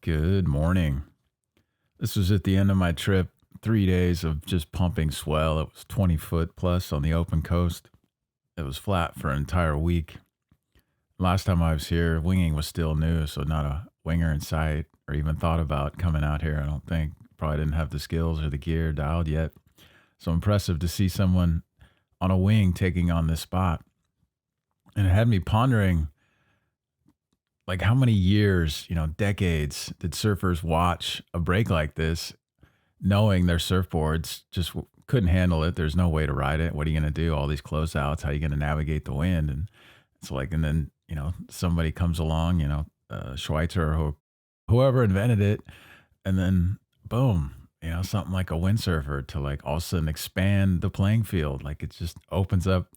Good morning. This was at the end of my trip. 3 days of just pumping swell. It was 20 foot plus on the open coast. It was flat for an entire week. Last time I was here, winging was still new, so not a winger in sight or even thought about coming out here. I don't think. Probably didn't have the skills or the gear dialed yet. So impressive to see someone on a wing taking on this spot. And it had me pondering like how many years, decades did surfers watch a break like this, knowing their surfboards just couldn't handle it. There's no way to ride it. What are you going to do? All these closeouts, how are you going to navigate the wind? And it's like, and then, somebody comes along, Schweitzer or whoever invented it. And then boom, something like a windsurfer to like all of a sudden expand the playing field. Like it just opens up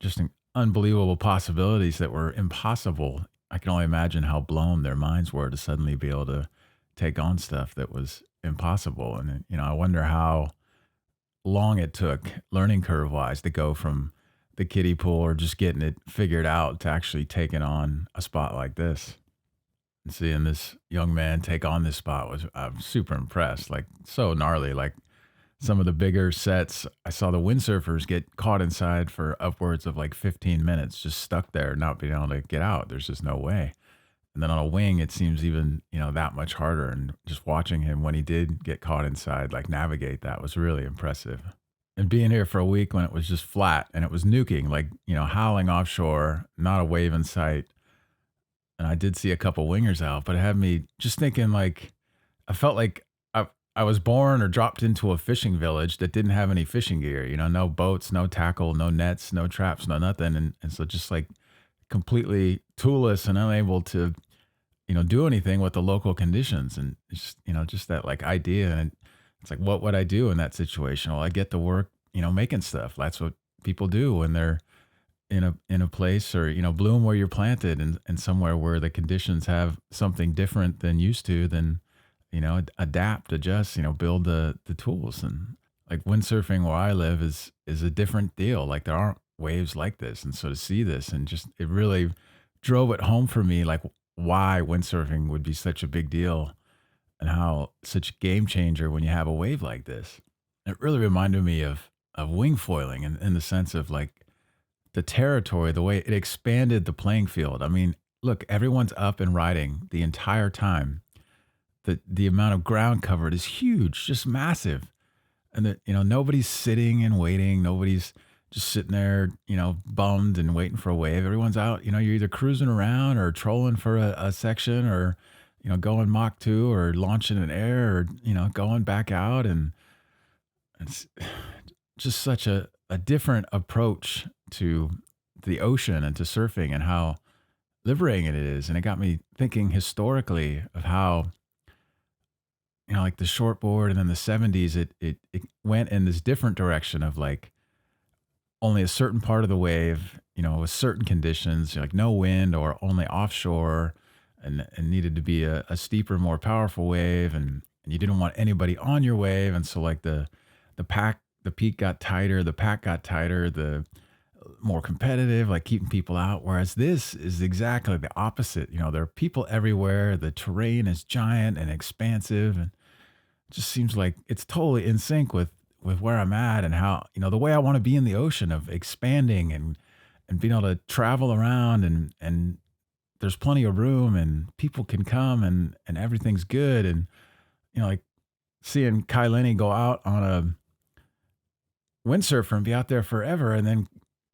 just unbelievable possibilities that were impossible. I can only imagine how blown their minds were to suddenly be able to take on stuff that was impossible. And, I wonder how long it took learning curve wise to go from the kiddie pool or just getting it figured out to actually taking on a spot like this. And seeing this young man take on this spot was, I'm super impressed. Like so gnarly. Like some of the bigger sets, I saw the windsurfers get caught inside for upwards of like 15 minutes, just stuck there, not being able to get out. There's just no way. And then on a wing, it seems even, that much harder. And just watching him when he did get caught inside, like navigate that was really impressive. And being here for a week when it was just flat and it was nuking, like, howling offshore, not a wave in sight. And I did see a couple wingers out, but it had me just thinking like, I felt like I was born or dropped into a fishing village that didn't have any fishing gear, no boats, no tackle, no nets, no traps, no nothing. And so just like completely toolless and unable to, do anything with the local conditions. And it's, just that like idea. And it's like, what would I do in that situation? Well, I get to work, making stuff. That's what people do when they're in a place or, bloom where you're planted and somewhere where the conditions have something different than used to, then adapt, adjust, build the tools. And like windsurfing where I live is a different deal. Like there aren't waves like this. And so to see this and just, it really drove it home for me, like why windsurfing would be such a big deal and how such a game changer when you have a wave like this. It really reminded me of wing foiling in the sense of like the territory, the way it expanded the playing field. I mean, look, everyone's up and riding the entire time. The amount of ground covered is huge, just massive. And that, nobody's sitting and waiting. Nobody's just sitting there, bummed and waiting for a wave. Everyone's out, you're either cruising around or trolling for a section or, going Mach 2 or launching in air or, going back out. And it's just such a different approach to the ocean and to surfing and how liberating it is. And it got me thinking historically of how, like the shortboard and then the 70s, it went in this different direction of like only a certain part of the wave, with certain conditions, like no wind or only offshore and needed to be a steeper, more powerful wave. And you didn't want anybody on your wave. And so like the peak got tighter, the pack got tighter, the more competitive, like keeping people out. Whereas this is exactly the opposite. There are people everywhere. The terrain is giant and expansive. And just seems like it's totally in sync with where I'm at and how, the way I want to be in the ocean of expanding and being able to travel around and there's plenty of room and people can come and everything's good. And, like seeing Kai Lenny go out on a windsurfer and be out there forever. And then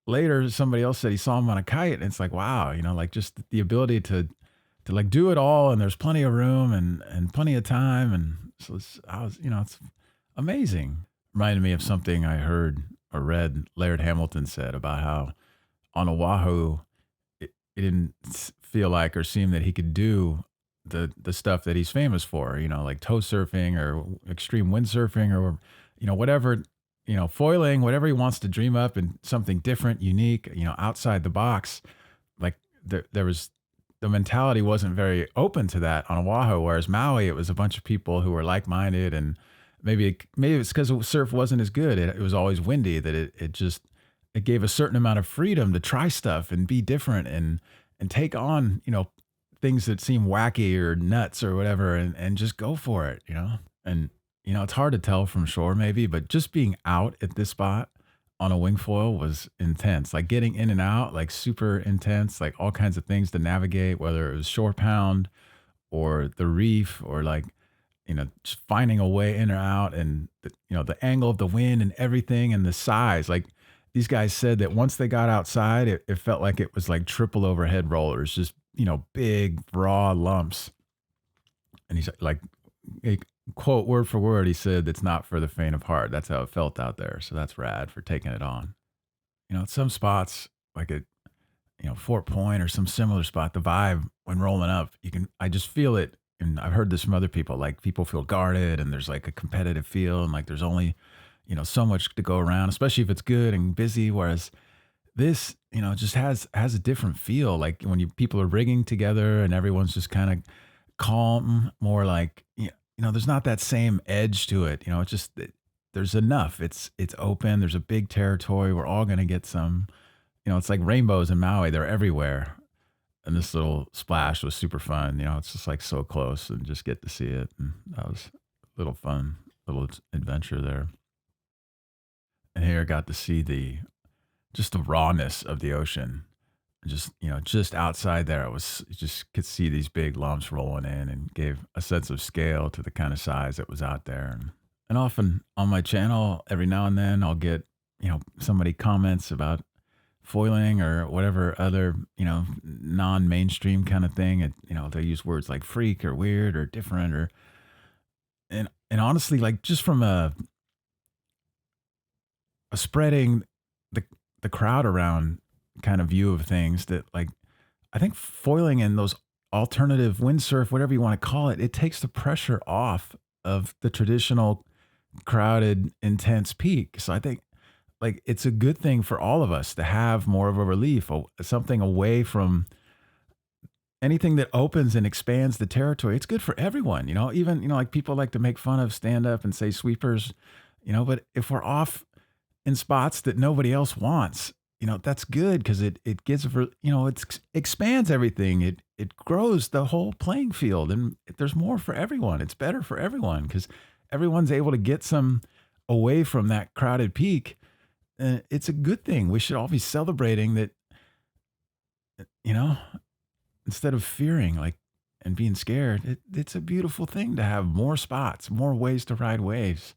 later somebody else said he saw him on a kite. And it's like, wow, like just the ability to like do it all. And there's plenty of room and plenty of time. And so it's amazing. Reminded me of something I heard or read Laird Hamilton said about how on Oahu, it didn't feel like or seem that he could do the stuff that he's famous for, like toe surfing or extreme windsurfing or, whatever, foiling, whatever he wants to dream up and something different, unique, outside the box. Like there was, the mentality wasn't very open to that on Oahu, whereas Maui, it was a bunch of people who were like-minded and maybe it's because surf wasn't as good. It was always windy that it gave a certain amount of freedom to try stuff and be different and take on, things that seem wacky or nuts or whatever, and just go for it, you know? And, it's hard to tell from shore maybe, but just being out at this spot on a wing foil was intense. Like getting in and out, like super intense, like all kinds of things to navigate, whether it was shore pound or the reef or like, just finding a way in or out and the angle of the wind and everything and the size. Like these guys said that once they got outside, it felt like it was like triple overhead rollers, just, big raw lumps. And he's like, quote word for word, he said, "It's not for the faint of heart." That's how it felt out there. So that's rad for taking it on. At some spots, like at, Fort Point or some similar spot, the vibe when rolling up, I just feel it. And I've heard this from other people, like people feel guarded and there's like a competitive feel and like there's only, so much to go around, especially if it's good and busy. Whereas this, just has a different feel. Like when people are rigging together and everyone's just kind of calm, more like, there's not that same edge to it. It's just, there's enough. It's open. There's a big territory. We're all going to get some, it's like rainbows in Maui. They're everywhere. And this little splash was super fun. It's just like so close and just get to see it. And that was a little fun, little adventure there. And here I got to see just the rawness of the ocean. Just, just outside there, you just could see these big lumps rolling in and gave a sense of scale to the kind of size that was out there. And often on my channel, every now and then I'll get, somebody comments about foiling or whatever other, non-mainstream kind of thing. And, they use words like freak or weird or different and honestly, like just from a spreading the crowd around kind of view of things that like, I think foiling and those alternative windsurf, whatever you want to call it, it takes the pressure off of the traditional crowded, intense peak. So I think like it's a good thing for all of us to have more of a relief, something away from anything that opens and expands the territory. It's good for everyone, even, like people like to make fun of stand up and say sweepers, but if we're off in spots that nobody else wants, that's good because it gives, it expands everything. It grows the whole playing field and there's more for everyone. It's better for everyone because everyone's able to get some away from that crowded peak. It's a good thing. We should all be celebrating that, instead of fearing like and being scared. It's a beautiful thing to have more spots, more ways to ride waves,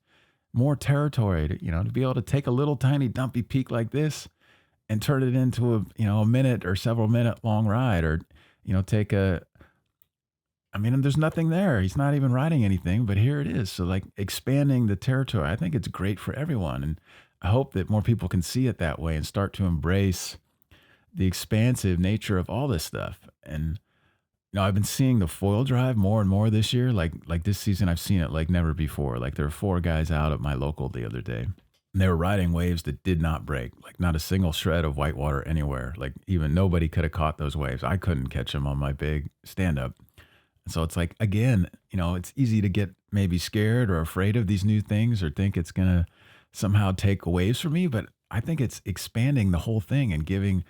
more territory to be able to take a little tiny dumpy peak like this and turn it into a minute or several minute long ride or, take there's nothing there. He's not even riding anything, but here it is. So like expanding the territory, I think it's great for everyone. And I hope that more people can see it that way and start to embrace the expansive nature of all this stuff. And, I've been seeing the foil drive more and more this year. Like this season, I've seen it like never before. Like there were 4 guys out at my local the other day. And they were riding waves that did not break, like not a single shred of white water anywhere. Like even nobody could have caught those waves. I couldn't catch them on my big stand up. And so it's like, again, it's easy to get maybe scared or afraid of these new things or think it's going to somehow take waves from me. But I think it's expanding the whole thing and giving,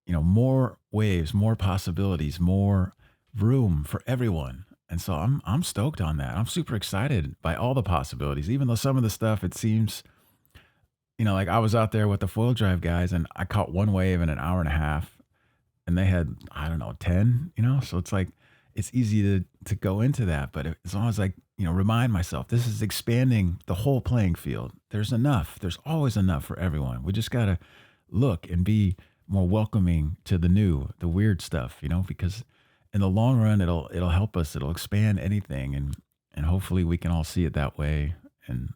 more waves, more possibilities, more room for everyone. And so I'm stoked on that. I'm super excited by all the possibilities, even though some of the stuff it seems, like I was out there with the foil drive guys and I caught one wave in an hour and a half and they had, I don't know, 10, so it's like, it's easy to go into that. But as long as I, remind myself, this is expanding the whole playing field. There's enough. There's always enough for everyone. We just got to look and be more welcoming to the new, the weird stuff, because in the long run, it'll help us. It'll expand anything. And hopefully we can all see it that way. And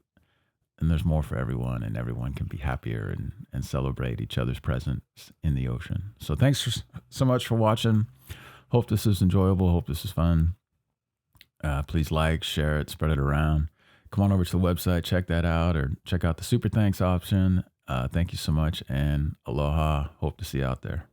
there's more for everyone and everyone can be happier and celebrate each other's presence in the ocean. So thanks so much for watching. Hope this is enjoyable. Hope this is fun. Please like, share it, spread it around. Come on over to the website, check that out, or check out the super thanks option. Thank you so much and aloha. Hope to see you out there.